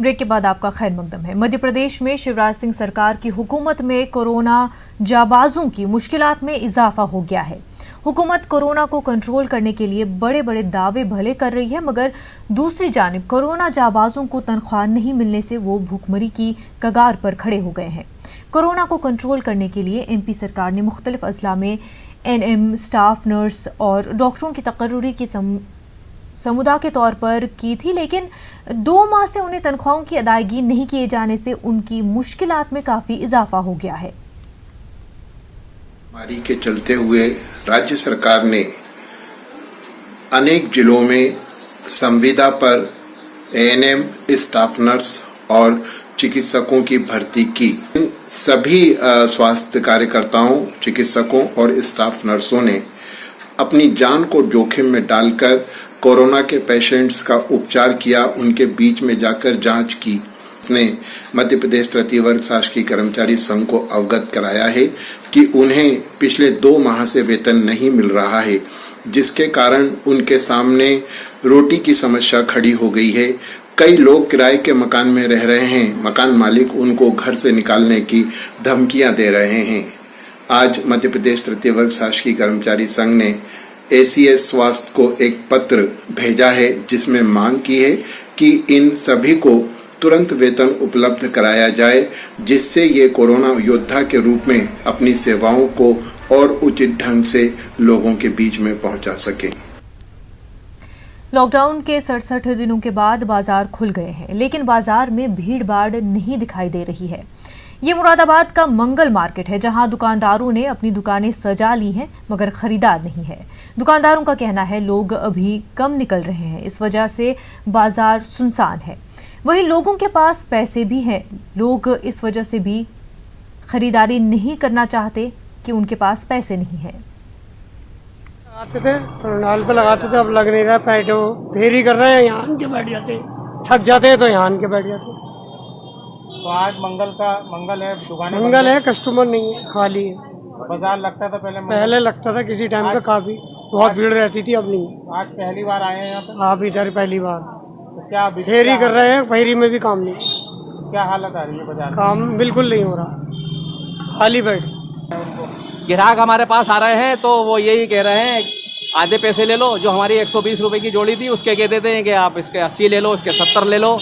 Break के बाद आपका खैर मकदम है। मध्य प्रदेश में शिवराज सिंह सरकार की हुकूमत में कोरोना जाबाजों की मुश्किलात में इजाफा हो गया है। हुकूमत कोरोना को कंट्रोल करने के लिए बड़े बड़े दावे भले कर रही है, मगर दूसरी जानिब कोरोना जाबाजों को तनख्वाह नहीं मिलने से वो भूखमरी की कगार पर खड़े हो गए हैं। कोरोना को कंट्रोल करने के लिए एमपी सरकार ने मुख्तलिफ अजला में एनएम, स्टाफ नर्स और डॉक्टरों की तकर्रुरी की समुदाय के तौर पर की थी, लेकिन 2 माह से उन्हें तनख्वाहों की अदायगी नहीं किए जाने से उनकी मुश्किलात में काफी इजाफा हो गया है। महामारी के चलते हुए राज्य सरकार ने अनेक जिलों में संविदा पर एएनएम, स्टाफ नर्स और चिकित्सकों की भर्ती की। सभी स्वास्थ्य कार्यकर्ताओं, चिकित्सकों और स्टाफ नर्सों ने अपनी जान को जोखिम में डालकर कोरोना के पेशेंट्स का उपचार किया, उनके बीच में जाकर जांच की। उसने मध्य प्रदेश तृतीय वर्ग शासकीय कर्मचारी संघ को अवगत कराया है कि उन्हें पिछले 2 माह से वेतन नहीं मिल रहा है, जिसके कारण उनके सामने रोटी की समस्या खड़ी हो गई है। कई लोग किराए के मकान में रह रहे हैं, मकान मालिक उनको घर से निकालने की धमकियां दे रहे हैं। आज मध्य प्रदेश तृतीय वर्ग शासकीय कर्मचारी संघ ने एसीएस स्वास्थ्य को एक पत्र भेजा है, जिसमें मांग की है कि इन सभी को तुरंत वेतन उपलब्ध कराया जाए, जिससे ये कोरोना योद्धा के रूप में अपनी सेवाओं को और उचित ढंग से लोगों के बीच में पहुंचा सकें। लॉकडाउन के 67 दिनों के बाद बाजार खुल गए हैं, लेकिन बाजार में भीड़ भाड़ नहीं दिखाई दे रही है। ये मुरादाबाद का मंगल मार्केट है, जहां दुकानदारों ने अपनी दुकानें सजा ली हैं, मगर खरीदार नहीं है। दुकानदारों का कहना है लोग अभी कम निकल रहे हैं, इस वजह से बाजार सुनसान है। वहीं लोगों के पास पैसे भी हैं, लोग इस वजह से भी खरीदारी नहीं करना चाहते कि उनके पास पैसे नहीं हैं। आते थे पंडाल पे लगाते थे, अब लग नहीं रहा। पैटो फेरी कर रहे हैं, यहाँ आन के बैठ जाते हैं, थक जाते हैं तो यहाँ आन के बैठ जाते हैं। तो आज मंगल है, दुकानें मंगल है, कस्टमर नहीं है, खाली है। बाजार लगता था पहले लगता था किसी टाइम पे, काफी बहुत भीड़ रहती थी, अब नहीं। आज पहली बार आए हैं यहाँ पे? आप इधर पहली बार। तो क्या फेरी कर रहे हैं, फेरी में भी काम नहीं, क्या हालत आ रही है बाजार? काम बिल्कुल नहीं हो रहा, खाली बैठ। ग्राहक हमारे पास आ रहे हैं तो वो यही कह रहे हैं आधे पैसे ले लो। जो हमारी 120 रुपए की जोड़ी थी उसके कह देते हैं कि आप इसके 80 ले लो, इसके 70 ले लो।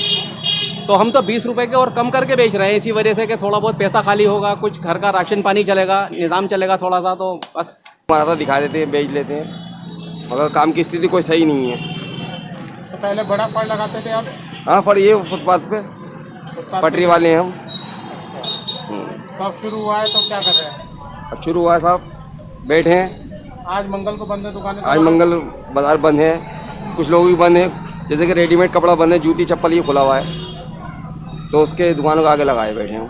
तो हम तो 20 रुपए के और कम करके बेच रहे हैं, इसी वजह से कि थोड़ा बहुत पैसा खाली होगा, कुछ घर का राशन पानी चलेगा, निज़ाम चलेगा थोड़ा सा, तो बस हमारा तो दिखा देते हैं, बेच लेते हैं, मगर काम की स्थिति कोई सही नहीं है। तो पहले बड़ा फड़ लगाते थे आप? हाँ, फड़ ये फुटपाथ पे पटरी वाले हैं हम। कब शुरू हुआ है तो क्या कर रहे हैं? अब शुरू हुआ है साहब, बैठे हैं। आज मंगल को बंद है दुकानें? आज मंगल बाजार बंद है, कुछ लोग भी बंद है, जैसे कि रेडीमेड कपड़ा बंद है, जूती चप्पल ये खुला हुआ है, तो उसके दुकानों के आगे लगाए बैठे हैं।